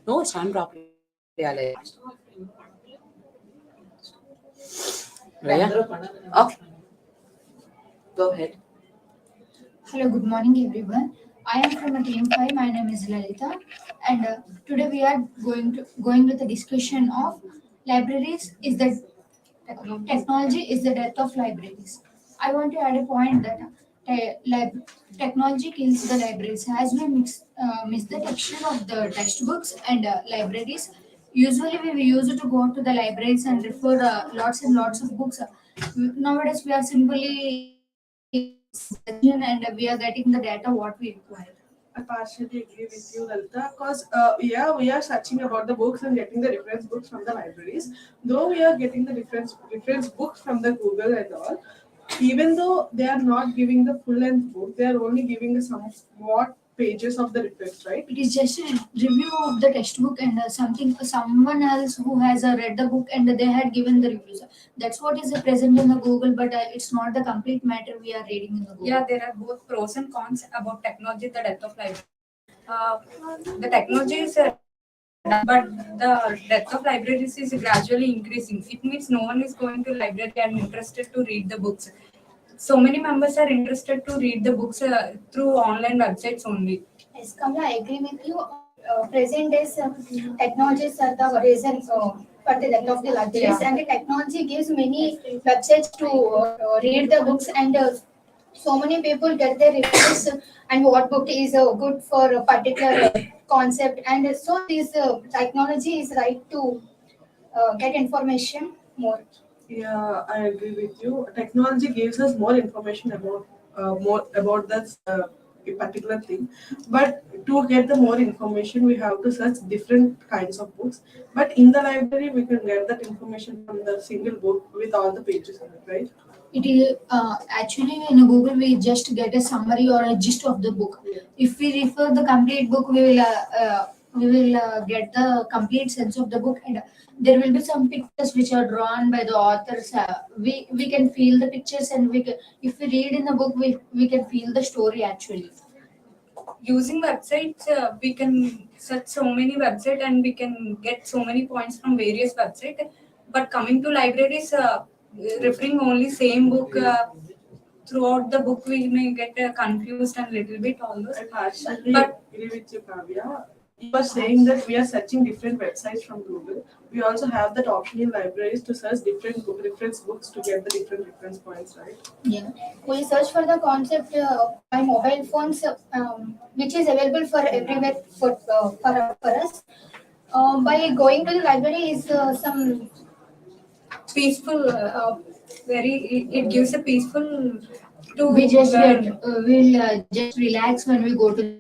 No, stand properly. Alex. Yeah. Okay, go ahead. Hello, good morning everyone. I am from a team 5. My name is Lalita and today we are going with a discussion of libraries is the technology is the death of libraries. I want to add a point that technology kills the libraries as we miss the texture of the textbooks and libraries. Usually we used to go to the libraries and refer lots and lots of books. Nowadays we are simply searching and we are getting the data what we require. I partially agree with you, Lalita, because yeah, we are searching about the books and getting the reference books from the libraries. Though we are getting the reference books from the Google and all, even though they are not giving the full length book, they are only giving the somewhat pages of the reference, right? It is just a review of the textbook and someone else who has read the book and they had given the reviews. That's what is present in the Google, but it's not the complete matter we are reading in the Google. Yeah, there are both pros and cons about technology, the death of library. Uh, the technology is but the death of libraries is gradually increasing. It means no one is going to library and interested to read the books. So many members are interested to read the books through online websites only. Yes, Kamla, I agree with you. Present days technologies are the reason for the death of the libraries, and the technology gives many websites to read the books, and so many people get their reviews and what book is good for a particular concept, and so this technology is right to get information more. Yeah, I agree with you. Technology gives us more information about more about that a particular thing, but to get the more information, we have to search different kinds of books. But in the library, we can get that information from the single book with all the pages in it, right? It is actually in Google we just get a summary or a gist of the book. If we refer the complete book, we will get the complete sense of the book, and there will be some pictures which are drawn by the authors. We can feel the pictures, and if we read in the book, we can feel the story actually. Using websites, we can search so many websites and we can get so many points from various websites. But coming to libraries, referring only same book throughout the book, we may get confused and little bit all those. I partially But agree with you, Kavya. You are saying that we are searching different websites from Google. We also have that option in libraries to search different reference books to get the different reference points, right? Yeah, we search for the concept by mobile phones, which is available for everywhere for us. By going to the library is some peaceful, very it gives a peaceful to we just learn. get we'll just relax when we go to the library.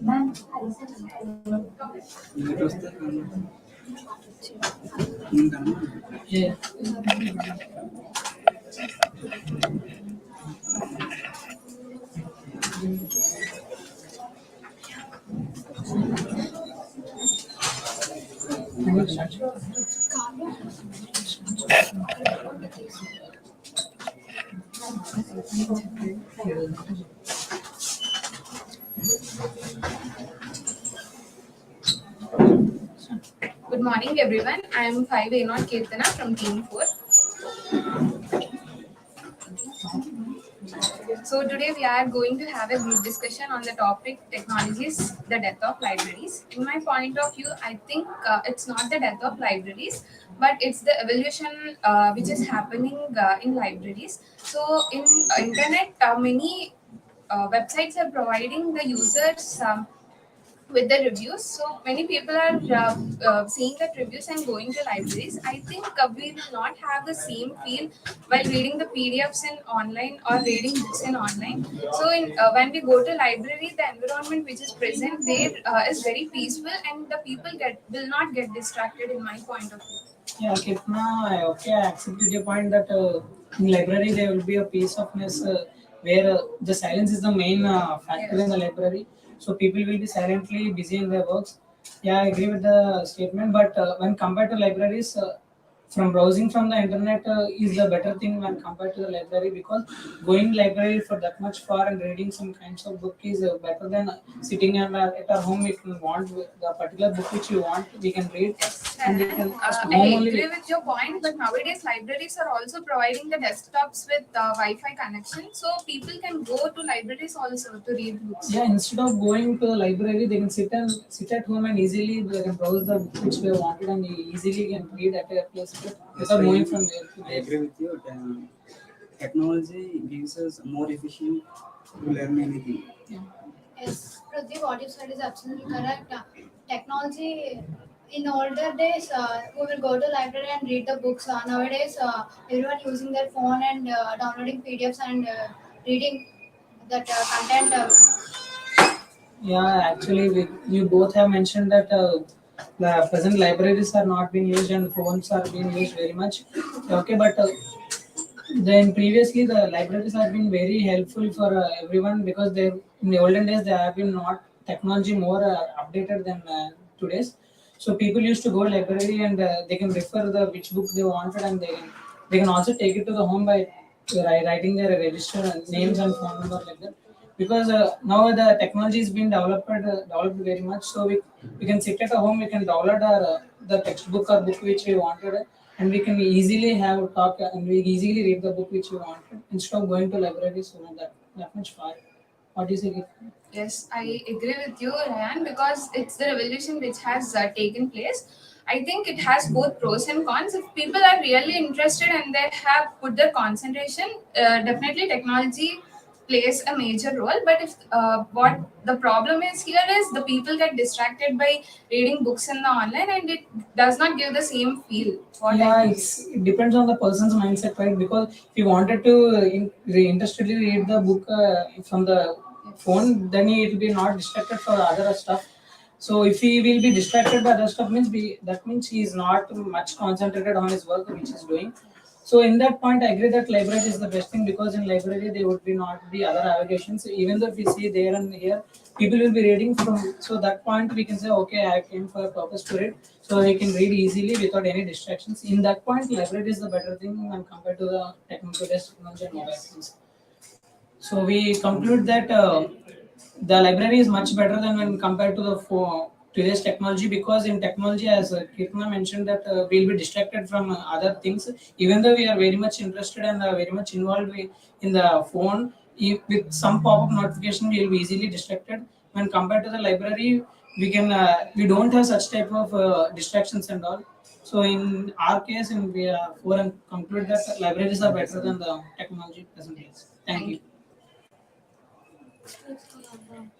Ma'am, Yeah. Good morning, everyone. I am 5A Not Kirtana from Team 4. So today we are going to have a group discussion on the topic technologies, the death of libraries. In my point of view, I think it's not the death of libraries, but it's the evolution which is happening in libraries. So in internet, many websites are providing the users with the reviews. So many people are seeing that reviews and going to libraries. I think we will not have the same feel while reading the PDFs in online or reading books in online. So when we go to library, the environment which is present there is very peaceful, and the people will not get distracted. In my point of view. Yeah, Kitna, I accept with your point that in library there will be a peace ofness where the silence is the main factor in the library. So people will be silently busy in their works. Yeah, I agree with the statement. But when compared to libraries, from browsing from the internet is the better thing when compared to the library, because going library for that much far and reading some kinds of book is better than sitting at our home. If you want the particular book which you want, we can read, and we can just I home only. agree with your point, but nowadays libraries are also providing the desktops with Wi-Fi connection, so people can go to libraries also to read books. Yeah, instead of going to the library, they can sit at home and easily they can browse the book which they wanted, and easily can read at a place without moving from there to I there. agree with you. Technology gives us more efficient to learn anything. yes, Prithvi, what you said is absolutely correct. Technology in older days, we will go to library and read the books. Nowadays, everyone using their phone and downloading PDFs and reading that content. Yeah, actually, you both have mentioned that the present libraries are not being used and phones are being used very much. Okay, but then previously the libraries have been very helpful for everyone, because they in the olden days they have been not technology more updated than today's. So people used to go library and they can refer the which book they wanted, and they can also take it to the home by writing their register and names and phone number like that. Because now the technology has been developed very much, so we can sit at a home, we can download our the textbook or book which we wanted, and we can easily have a talk and we easily read the book which we wanted instead of going to libraries so that much far. What do you say, Geeta? Yes, I agree with you, Ryan, because it's the revolution which has taken place. I think it has both pros and cons. If people are really interested and they have put their concentration, definitely technology plays a major role. But if what the problem is here is the people get distracted by reading books in the online, and it does not give the same feel. What Yeah, I feel. it depends on the person's mindset, right? Because if you wanted to interestedly read the book from the phone, then he will be not distracted for other stuff. So if he will be distracted by other stuff, that means he is not much concentrated on his work which he's doing. So in that point, I agree that library is the best thing, because in library there would be not be other navigations. Even though if we see there and here, people will be reading from. So that point we can say, okay, I came for a purpose to read, so I can read easily without any distractions. In that point, library is the better thing when compared to the technology and mobile phones. So we conclude that the library is much better than when compared to the today's technology, because in technology, as Kirtana mentioned, that we'll be distracted from other things. Even though we are very much interested and very much involved in the phone, if with some pop-up notification, we'll be easily distracted. When compared to the library, we don't have such type of distractions and all. So in our case, we are four and conclude that libraries are better than the technology present days. Thank Thank you. you.